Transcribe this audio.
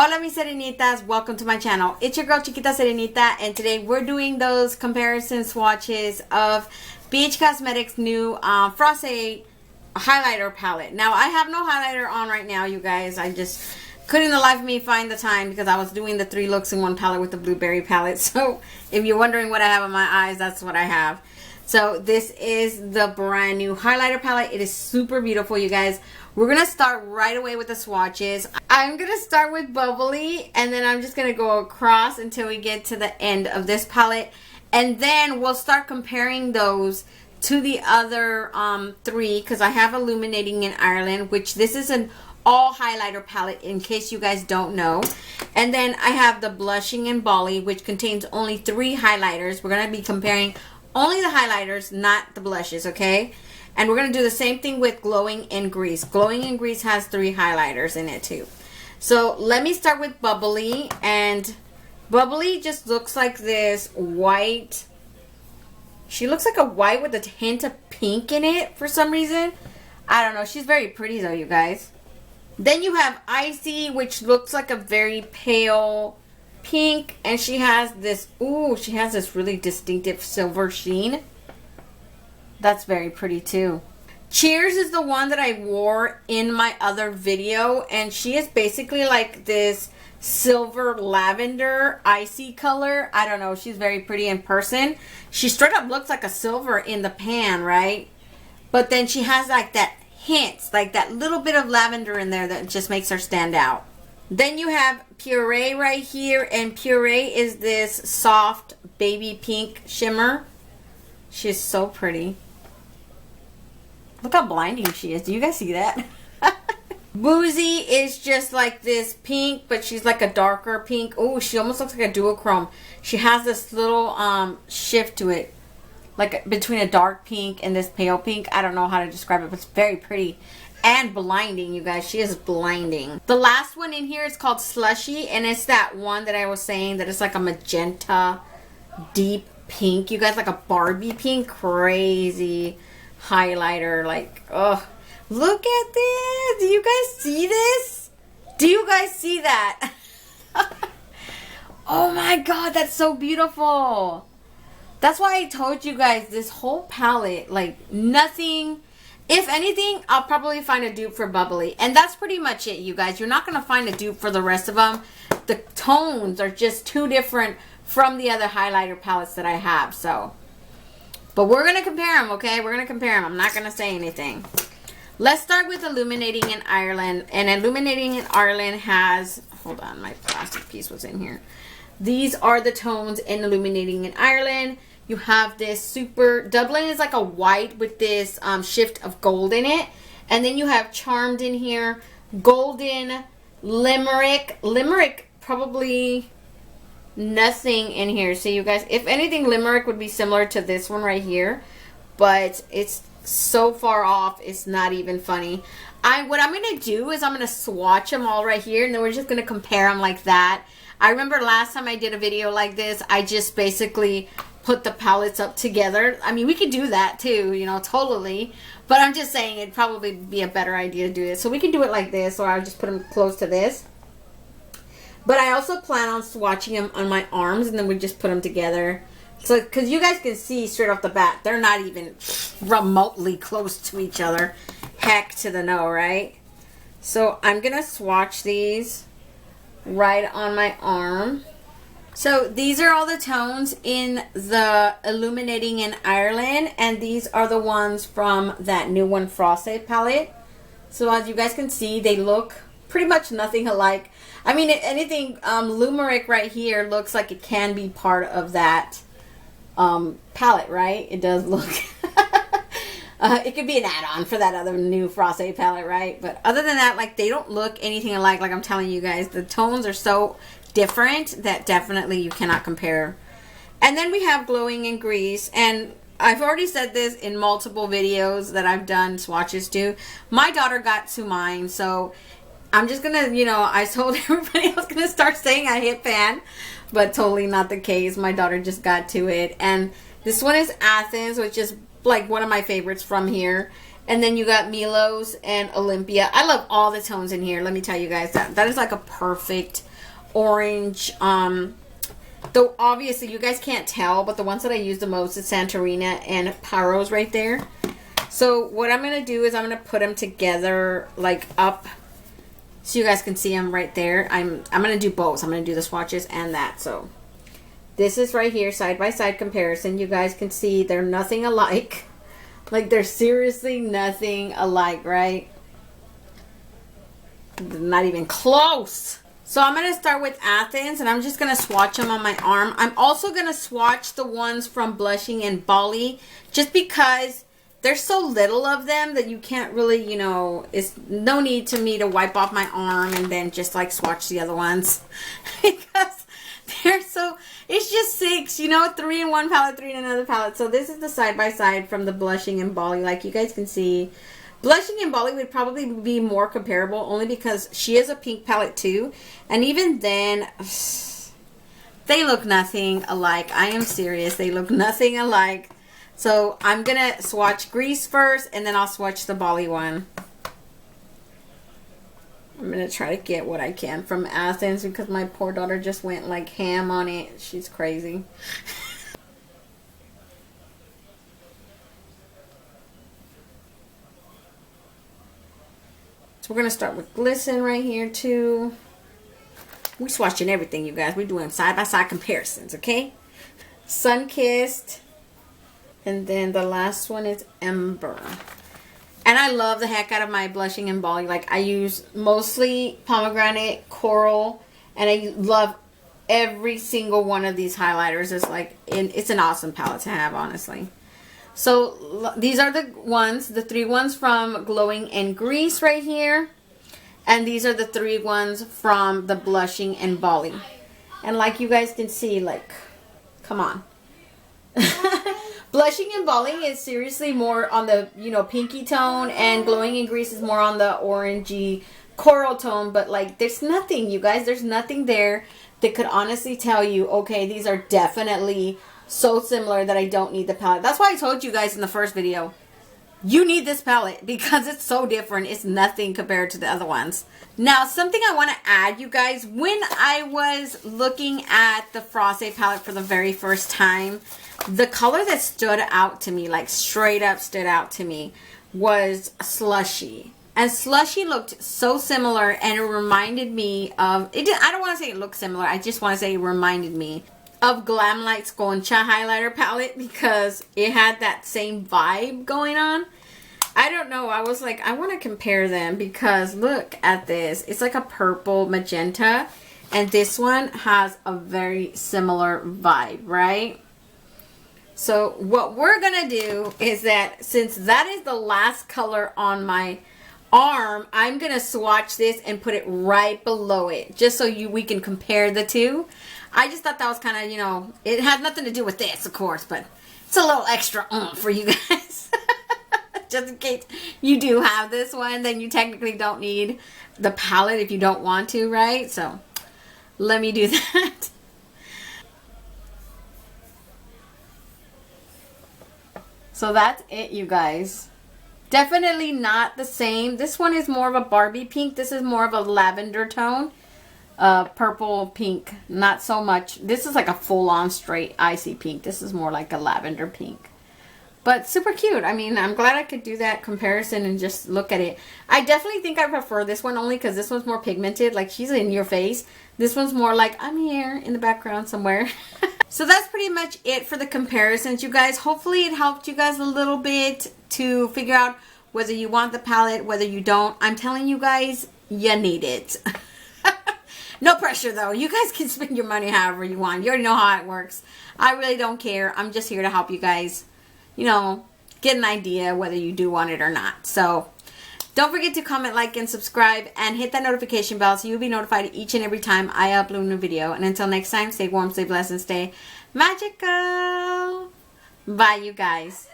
Hola mis serenitas, welcome to my channel. It's your girl Chiquita Serenita, and today we're doing those comparison swatches of BH Cosmetics' new Frosé highlighter palette. Now I have no highlighter on right now, you guys. I just couldn't the life of me find the time because I was doing the 3 looks in one palette with the blueberry palette. So if you're wondering what I have on my eyes, that's what I have. So this is the brand new highlighter palette. It is super beautiful, you guys. We're going to start right away with the swatches. I'm going to start with Bubbly, and then I'm just going to go across until we get to the end of this palette. And then we'll start comparing those to the other 3, because I have Illuminating in Ireland, which this is an all highlighter palette in case you guys don't know. And then I have the Blushing in Bubbly, which contains only 3 highlighters. We're going to be comparing only the highlighters, not the blushes, okay? And we're going to do the same thing with Glowing in Grease. Glowing in Grease has 3 highlighters in it too. So let me start with Bubbly. And Bubbly just looks like this white. She looks like a white with a hint of pink in it for some reason. I don't know. She's very pretty though, you guys. Then you have Icy, which looks like a very pale pink. And she has this, ooh, she has this really distinctive silver sheen. That's very pretty too. Cheers is the one that I wore in my other video, and she is basically like this silver lavender icy color. I don't know, she's very pretty in person. She straight up looks like a silver in the pan, right? But then she has like that hints, like that little bit of lavender in there that just makes her stand out. Then you have Puree right here, and Puree is this soft baby pink shimmer. She's so pretty. Look how blinding she is. Do you guys see that? Boozy is just like this pink, but she's like a darker pink. Oh, she almost looks like a duochrome. She has this little shift to it, like between a dark pink and this pale pink. I don't know how to describe it, but it's very pretty and blinding, you guys. She is blinding. The last one in here is called Slushie, and it's that one that I was saying that it's like a magenta deep pink, you guys, like a Barbie pink. Crazy highlighter, like, oh, look at this. Do you guys see this? Do you guys see that? Oh my god, that's so beautiful. That's why I told you guys this whole palette, like, nothing. If anything, I'll probably find a dupe for Bubbly, and that's pretty much it, you guys. You're not going to find a dupe for the rest of them. The tones are just too different from the other highlighter palettes that I have, so. But we're going to compare them, okay? We're going to compare them. I'm not going to say anything. Let's start with Illuminating in Ireland. And Illuminating in Ireland has, hold on, my plastic piece was in here. These are the tones in Illuminating in Ireland. You have this super, Dublin is like a white with this shift of gold in it. And then you have Charmed in here, Golden, Limerick. Limerick probably nothing in here. So you guys, if anything, Limerick would be similar to this one right here, but it's so far off, it's not even funny. What I'm going to do is I'm going to swatch them all right here, and then we're just going to compare them like that. I remember last time I did a video like this, I just basically put the palettes up together. I mean, we could do that too, you know, totally. But I'm just saying it'd probably be a better idea to do it. So we can do it like this, or I'll just put them close to this. But I also plan on swatching them on my arms, and then we just put them together. So, because you guys can see straight off the bat, they're not even remotely close to each other. Heck to the no, right? So I'm going to swatch these right on my arm. So these are all the tones in the Illuminating in Ireland, and these are the ones from that new one, Frosé palette. So as you guys can see, they look pretty much nothing alike. I mean, if anything, Limerick right here looks like it can be part of that palette, right? It does look. It could be an add-on for that other new Frosé palette, right? But other than that, like, they don't look anything alike. Like I'm telling you guys, the tones are so different that definitely you cannot compare. And then we have Glowing in Grease, and I've already said this in multiple videos that I've done swatches to. My daughter got to mine, so I'm just gonna, you know, I told everybody I was gonna start saying I hit pan, but totally not the case. My daughter just got to it. And this one is Athens, which is like one of my favorites from here. And then you got Milo's and Olympia. I love all the tones in here. Let me tell you guys that is like a perfect orange. Though obviously you guys can't tell, but the ones that I use the most is Santorina and Paros right there. So what I'm going to do is I'm going to put them together like up so you guys can see them right there. I'm going to do both. I'm going to do the swatches and that. So this is right here, side by side comparison. You guys can see they're nothing alike. Like they're seriously nothing alike, right? Not even close. So I'm going to start with Athens, and I'm just going to swatch them on my arm. I'm also going to swatch the ones from Blushing and Bubbly, just because there's so little of them that you can't really, you know, it's no need to me to wipe off my arm and then just like swatch the other ones. Because they're so, it's just 6, you know, 3 in one palette, 3 in another palette. So this is the side by side from the Blushing and Bubbly. Like you guys can see, Blushing and Bubbly would probably be more comparable only because she is a pink palette too. And even then, they look nothing alike. I am serious. They look nothing alike. So I'm going to swatch Grease first, and then I'll swatch the Bubbly one. I'm going to try to get what I can from Athens because my poor daughter just went like ham on it. She's crazy. So we're going to start with Glisten right here too. We're swatching everything, you guys. We're doing side-by-side comparisons, okay? Sun-Kissed. And then the last one is Ember. And I love the heck out of my Blushing and Bubbly. Like, I use mostly pomegranate, coral, and I love every single one of these highlighters. It's like, it's an awesome palette to have, honestly. So, these are the ones, the 3 ones from Glowing and Grease right here. And these are the 3 ones from the Blushing and Bubbly. And like you guys can see, like, come on. Blushing and Bubbly is seriously more on the, you know, pinky tone, and Glowing in Grease is more on the orangey coral tone. But like, there's nothing, you guys, there's nothing there that could honestly tell you, okay, these are definitely so similar that I don't need the palette. That's why I told you guys in the first video, you need this palette because it's so different. It's nothing compared to the other ones. Now, something I want to add, you guys, when I was looking at the Frosé palette for the very first time, the color that stood out to me, like straight up stood out to me, was Slushie. And Slushie looked so similar, and it reminded me of, I don't want to say it looked similar, I just want to say it reminded me of Glamlight's Concha highlighter palette, because it had that same vibe going on. I don't know, I was like, I want to compare them because look at this. It's like a purple magenta, and this one has a very similar vibe, right? So what we're going to do is that since that is the last color on my arm, I'm going to swatch this and put it right below it just so we can compare the two. I just thought that was kind of, you know, it had nothing to do with this, of course, but it's a little extra for you guys. Just in case you do have this one, then you technically don't need the palette if you don't want to, right? So let me do that. So that's it, you guys. Definitely not the same. This one is more of a Barbie pink. This is more of a lavender tone. Purple pink. Not so much. This is like a full-on straight icy pink. This is more like a lavender pink. But super cute. I mean, I'm glad I could do that comparison and just look at it. I definitely think I prefer this one only because this one's more pigmented. Like, she's in your face. This one's more like, I'm here in the background somewhere. So that's pretty much it for the comparisons, you guys. Hopefully it helped you guys a little bit to figure out whether you want the palette, whether you don't. I'm telling you guys, you need it. No pressure though. You guys can spend your money however you want. You already know how it works. I really don't care. I'm just here to help you guys, you know, get an idea whether you do want it or not. So don't forget to comment, like, and subscribe, and hit that notification bell so you'll be notified each and every time I upload a new video. And until next time, stay warm, stay blessed, and stay magical. Bye, you guys.